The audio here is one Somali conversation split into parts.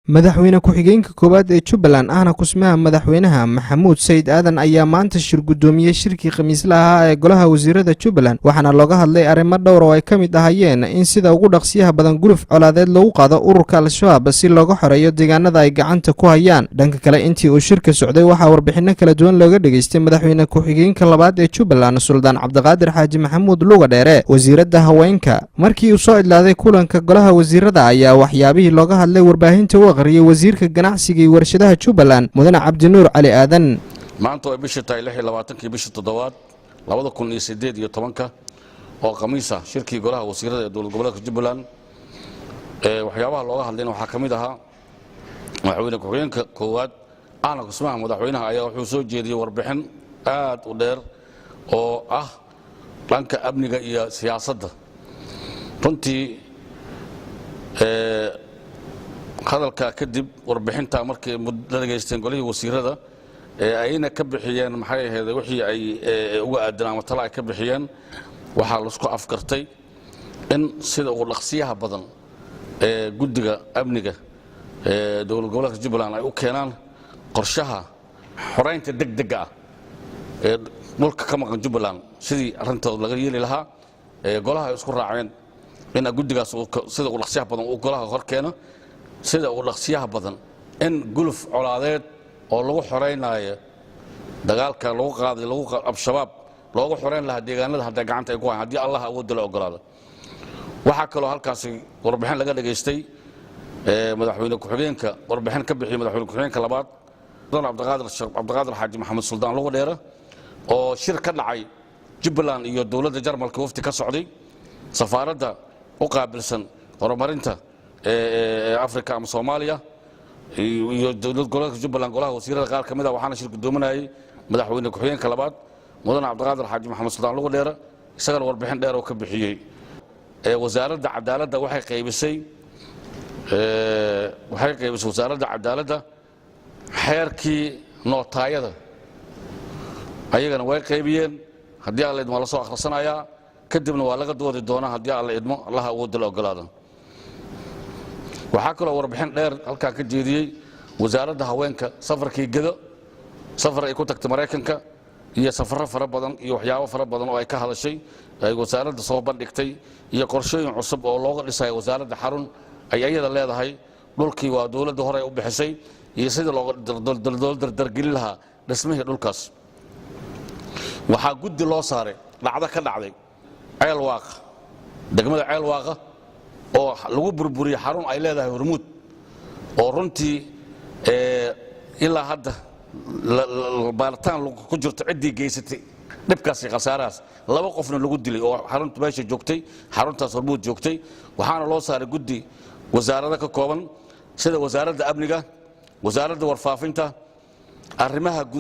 madaxweyne ku-xigeenka koowaad ee Jubbaland ahna kusmaha madaxweynaha Maxamuud Sayid Aadan ayaa maanta shir gudoomiyay shirkii khamiislaha ee golaha wasiirada Jubbaland waxaana looga hadlay arrimo dhowr oo ay ka mid ahayeen in sida ugu dhaqsiyaha badan guluf colaadeed loogu qaado ururka Al-Shabaab si looga xoreeyo deegaanada ay gacanta ku hayaan. Dhanka kale intii uu shirka socday waxaa warbixino kala duwan looga dhageystay madaxweyne ku-xigeenka labaad ee Jubbaland Suldaan Cabdiqaadir Xaaji Maxamuud Luga Dheere wasiirada haweenka. Markii uu soo idlaaday kulanka golaha wasiirada ayaa waxyaabihii looga hadlay warbaahinta wasiirka ganacsiga iyo warshadaha Jubbaland Mudane Cabdinuur Cali Aadan. maanta way bishii 26 bishii 7 2018 oo khamiisa shirkii golaha wasiirada ee dowlad goboleedka Jubbaland waxyaabaha looga hadlayna waxaa kamid ahaa madaxweyne ku-xigeenka koowaad ahna kusmaha madaxweynaha ayaa wuxuu soo jeediyay warbixin aad u dheer oo ah dhanka amniga iyo siyaasadda. runtii hadalka kadib warbixinta markii muddo dhageysteen golihii wasiirada ayna ka bixiyeen maxay ahayd wixii ay uga aadan ama tala ay ka bixiyeen waxaa la isku afkartay in sida ugu dhaqsiyaha badan guddiga amniga dowlad goboleedka Jubbaland ay u keenaan qorshaha xoreynta degdega ah ee dhulka ka maqan Jubbaland sidii arintooda laga yeeli lahaa golaha isku raaceen in guddigaas sida ugu dhaqsiyaha badan uu golaha hor keeno sida uu dhaqsiyaha badan in guluf colaadeed oo lagu xoreynayo dagaalka lagu qaaday Al-Shabaab loogu xoreyn lahaa deegaanada hadda gacanta ay ku hayaan hadii Allah awood la ogolaado. waxa kale oo halkaasi warbixin laga dhageystay madaxweyne ku-xigeenka warbixin ka bixiyay madaxweyne ku-xigeenka labaad Cabdiqaadir Xaaji Maxamuud Suldaan Luga Dheere oo shir ka dhacay Jubbaland iyo dowladda Jarmalka wafti ka socday safaaradda u qaabilsan horumarinta Afrika ama Soomaaliya iyo dowlad goboleedka Jubbaland golaha wasiirada qaar kamid ah waxaana shir gudoominayay madaxweyne ku-xigeenka labaad Mudane Cabdiqaadir Xaaji Maxamuud Suldaan Luga Dheere isaga warbixin dheer oo ka bixiyay wasaaradda cadaaladda waxay qaybisay wasaaradda cadaaladda xeerkii nootaayada ayagana way qaybiyeen hadii alla idmo la soo akhrisanayaa kadibna waa laga doodi doonaa hadii alla idmo Allah awood la ogolaado. waxaa kaloo warbixin dheer halka ka jeediyay wasaaradda haweenka safarkii gado safar ay ku tagtay Mareykanka iyo safar fara badan iyo waxyaabo fara badan oo ay ka hadashay ay wasaaradda soo bandhigtay iyo qorshooyin cusub oo looga dhisay wasaaradda xarun ay ayada leedahay dhulkii waa dowladda hore u bixisay iyo sida looga dardargelin lahaa dhismaha dhulkaas. waxaa guddi loo saaray dhacdo ka dhacday Ceelwaaq degmada Ceelwaaq oo lagu burburiyay xarun ay leedahay Hormuud oo runtii ilaa hadda baaritaan ku jirto cidii geysatay dhibkaas iyo khasaarahaas laba qofna lagu dilay oo xarunta meesha joogtay xaruntaas Hormuud joogtay waxaana loo saaray guddi wasaaradda ka kooban sida wasaaradda amniga wasaaradda warfaafinta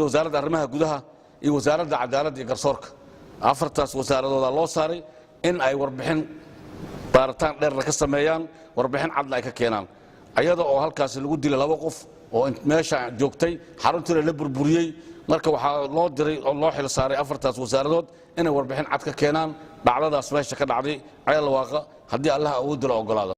wasaaradda arrimaha gudaha iyo wasaaradda cadaaladda iyo garsoorka afartaas wasaaradooda loo saaray in ay warbixin baaritaan dheer ka sameeyaan warbixin cad ay ka keenaan ayada oo halkaas lagu dilay laba qof oo meesha joogtay xaruntii la burburiyay marka waxa loo diray oo loo xil saaray afartaas wasaaradood inay warbixin cad ka keenaan dhacdadaas meesha ka dhacday Ceelwaaq hadii Allah awood la ogolaado.